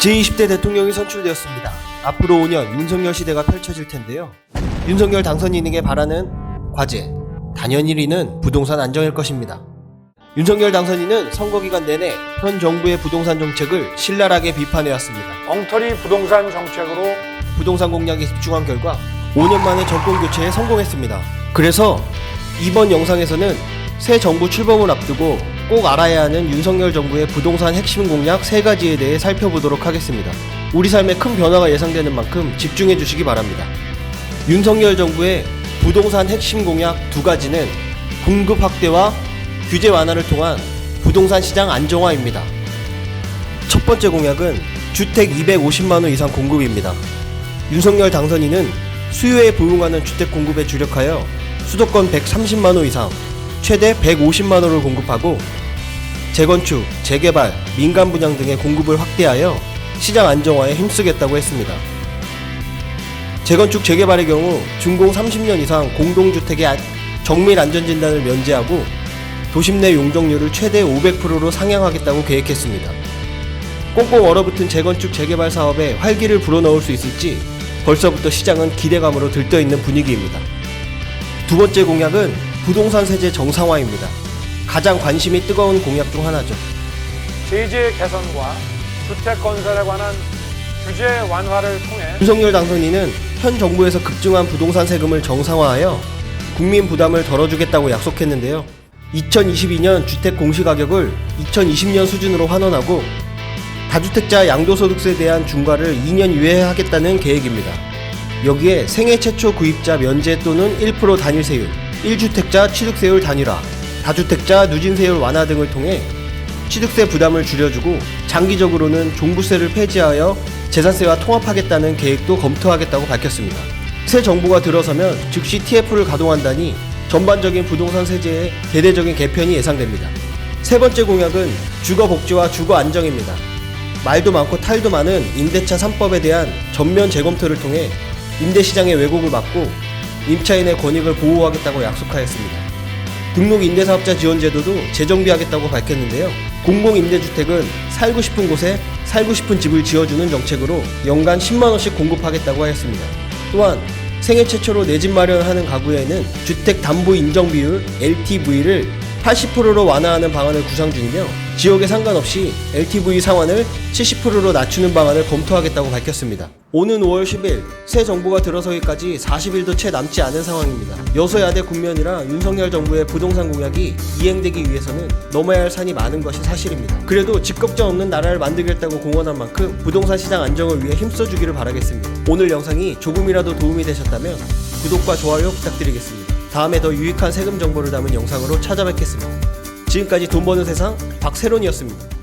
제20대 대통령이 선출되었습니다. 앞으로 5년 윤석열 시대가 펼쳐질 텐데요. 윤석열 당선인에게 바라는 과제, 단연 1위는 부동산 안정일 것입니다. 윤석열 당선인은 선거기간 내내 현 정부의 부동산 정책을 신랄하게 비판해왔습니다. 엉터리 부동산 정책으로 부동산 공약에 집중한 결과 5년 만에 정권 교체에 성공했습니다. 그래서 이번 영상에서는 새 정부 출범을 앞두고 꼭 알아야 하는 윤석열 정부의 부동산 핵심 공약 3가지에 대해 살펴보도록 하겠습니다. 우리 삶에 큰 변화가 예상되는 만큼 집중해 주시기 바랍니다. 윤석열 정부의 부동산 핵심 공약 2가지는 공급 확대와 규제 완화를 통한 부동산 시장 안정화입니다. 첫 번째 공약은 주택 250만호 이상 공급입니다. 윤석열 당선인은 수요에 부응하는 주택 공급에 주력하여 수도권 130만호 이상, 최대 150만호를 공급하고 재건축, 재개발, 민간 분양 등의 공급을 확대하여 시장 안정화에 힘쓰겠다고 했습니다. 재건축, 재개발의 경우 준공 30년 이상 공동주택의 정밀 안전진단을 면제하고 도심 내 용적률을 최대 500%로 상향하겠다고 계획했습니다. 꽁꽁 얼어붙은 재건축, 재개발 사업에 활기를 불어넣을 수 있을지 벌써부터 시장은 기대감으로 들떠있는 분위기입니다. 두 번째 공약은 부동산 세제 정상화입니다. 가장 관심이 뜨거운 공약 중 하나죠. 제재 개선과 주택 건설에 관한 규제 완화를 통해 윤석열 당선인은 현 정부에서 급증한 부동산 세금을 정상화하여 국민 부담을 덜어주겠다고 약속했는데요. 2022년 주택 공시가격을 2020년 수준으로 환원하고 다주택자 양도소득세에 대한 중과를 2년 유예하겠다는 계획입니다. 여기에 생애 최초 구입자 면제 또는 1% 단일세율, 1주택자 취득세율 단일화, 다주택자 누진세율 완화 등을 통해 취득세 부담을 줄여주고 장기적으로는 종부세를 폐지하여 재산세와 통합하겠다는 계획도 검토하겠다고 밝혔습니다. 새 정부가 들어서면 즉시 TF를 가동한다니 전반적인 부동산 세제의 대대적인 개편이 예상됩니다. 세 번째 공약은 주거복지와 주거안정입니다. 말도 많고 탈도 많은 임대차 3법에 대한 전면 재검토를 통해 임대시장의 왜곡을 막고 임차인의 권익을 보호하겠다고 약속하였습니다. 등록임대사업자 지원제도도 재정비하겠다고 밝혔는데요. 공공임대주택은 살고 싶은 곳에 살고 싶은 집을 지어주는 정책으로 연간 10만원씩 공급하겠다고 하였습니다. 또한 생애 최초로 내 집 마련하는 가구에는 주택담보인정비율 LTV를 80%로 완화하는 방안을 구상 중이며 지역에 상관없이 LTV 상한을 70%로 낮추는 방안을 검토하겠다고 밝혔습니다. 오는 5월 10일 새 정부가 들어서기까지 40일도 채 남지 않은 상황입니다. 여소야대 국면이라 윤석열 정부의 부동산 공약이 이행되기 위해서는 넘어야 할 산이 많은 것이 사실입니다. 그래도 집 걱정 없는 나라를 만들겠다고 공언한 만큼 부동산 시장 안정을 위해 힘써주기를 바라겠습니다. 오늘 영상이 조금이라도 도움이 되셨다면 구독과 좋아요 부탁드리겠습니다. 다음에 더 유익한 세금 정보를 담은 영상으로 찾아뵙겠습니다. 지금까지 돈 버는 세상 박세론이었습니다.